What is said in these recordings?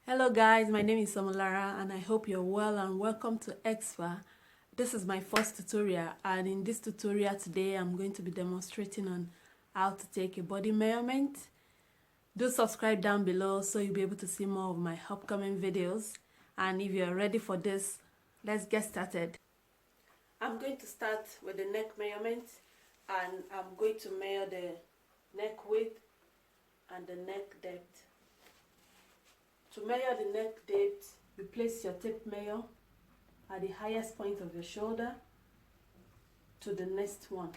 Hello guys, my name is Donlarrie and I hope you're well and welcome to Exfa. This is my first tutorial, and in this tutorial today I'm going to be demonstrating on how to take a body measurement. Do subscribe down below so you'll be able to see more of my upcoming videos, and if you're ready for this, let's get started. I'm going to start with the neck measurement, and I'm going to measure the neck width and the neck depth. To measure the neck depth, you place your tape measure at the highest point of your shoulder to the next one.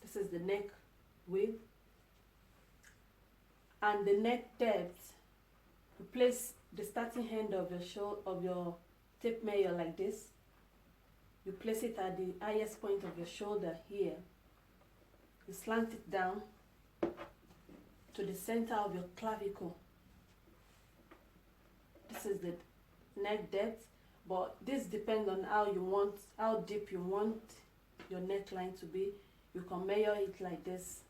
This is the neck width. And the neck depth, you place the starting end of your tape measure like this. You place it at the highest point of your shoulder here. You slant it down to the center of your clavicle. This is the neck depth, but this depends on how deep you want your neckline to be. You can measure it like this.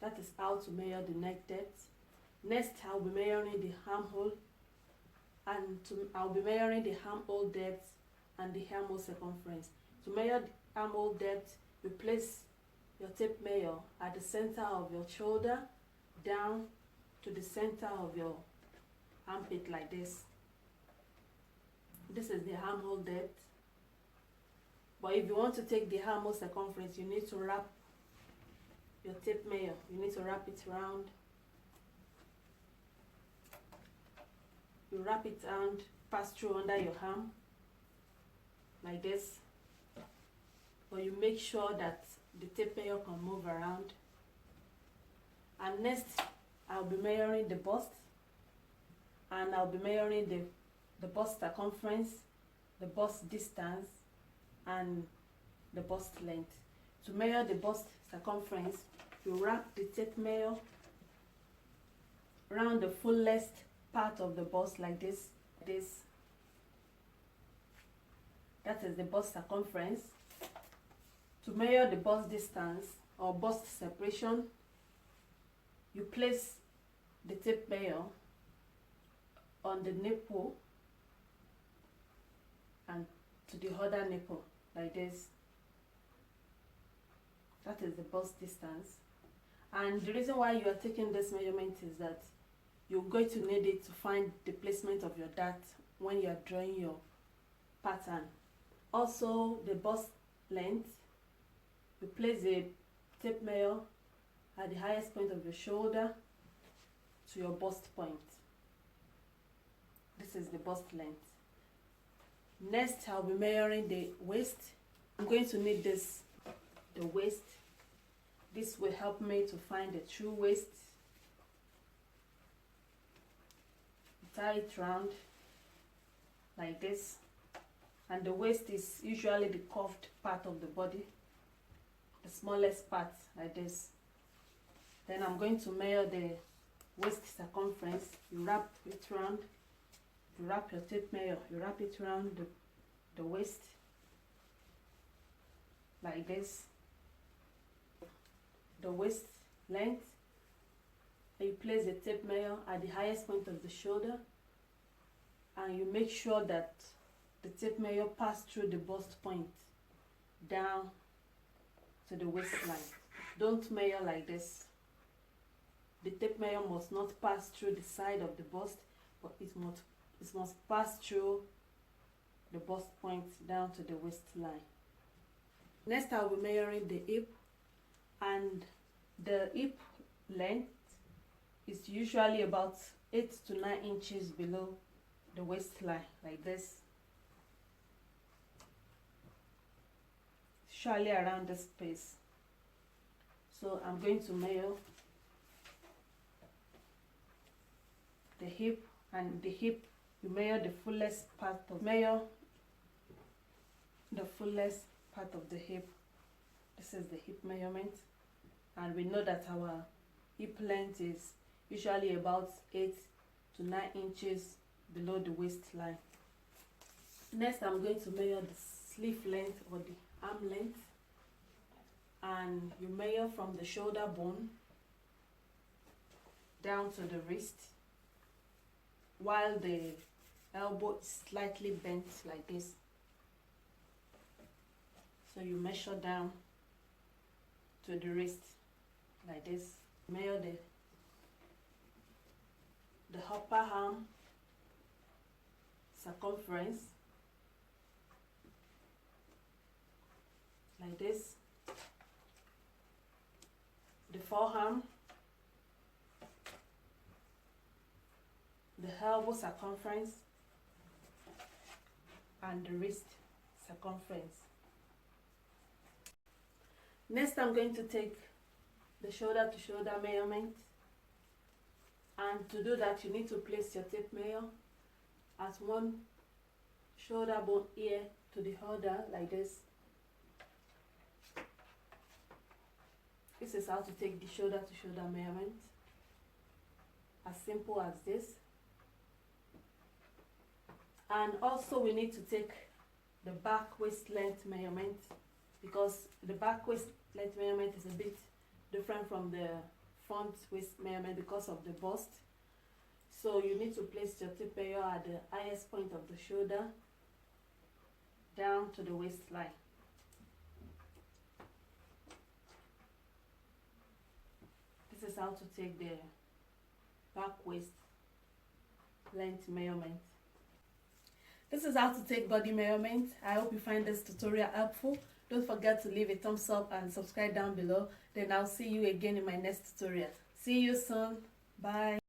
That is how to measure the neck depth. Next, I'll be measuring the armhole, and I'll be measuring the armhole depth and the armhole circumference. To measure the armhole depth, you place your tape measure at the center of your shoulder down to the center of your armpit like this. This is the armhole depth. But if you want to take the armhole circumference, you need to wrap your tape measure. You need to wrap it around. You wrap it around, pass through under your arm like this. But you make sure that the tape measure can move around. And next, I'll be measuring the bust, and I'll be measuring the bust circumference, the bust distance, and the bust length. To measure the bust circumference, you wrap the tape measure around the fullest part of the bust like this. That is the bust circumference. To measure the bust distance or bust separation, you place the tape measure on the nipple and to the other nipple like this. That is the bust distance. And the reason why you are taking this measurement is that you're going to need it to find the placement of your dart when you are drawing your pattern. Also, the bust length, you place the tape measure at the highest point of your shoulder to your bust point. This is the bust length. Next, I'll be measuring the waist. I'm going to need the waist. This will help me to find the true waist. Tie it round like this, and the waist is usually the curved part of the body, the smallest part like this. Then I'm going to measure the waist circumference. You wrap it round, you wrap your tape measure, you wrap it around the waist like this. The waist length, and you place the tape measure at the highest point of the shoulder, and you make sure that the tape measure passes through the bust point down to the waistline. Don't measure like this. The tape measure must not pass through the side of the bust, but it must pass through the bust point down to the waistline. Next, I'll be measuring the hip, and the hip length is usually about 8 to 9 inches below the waistline like this. Usually around this space. So I'm going to measure the hip, and the hip, you measure the fullest part of the hip. This is the hip measurement, and we know that our hip length is usually about 8 to 9 inches below the waistline. Next, I'm going to measure the sleeve length or the arm length, and you measure from the shoulder bone down to the wrist, while the elbow is slightly bent like this. So you measure down to the wrist like this. Measure the upper arm circumference like this, the forearm, the elbow circumference, and the wrist circumference. Next, I'm going to take the shoulder to shoulder measurement, and to do that you need to place your tape measure at one shoulder bone here to the other like this. This is how to take the shoulder to shoulder measurement, as simple as this. And also we need to take the back waist length measurement, because the back waist length measurement is a bit different from the front waist measurement because of the bust. So you need to place your tape measure at the highest point of the shoulder down to the waistline. This is how to take the back waist length measurement. This is how to take body measurement. I hope you find this tutorial helpful. Don't forget to leave a thumbs up and subscribe down below. Then I'll see you again in my next tutorial. See you soon. Bye.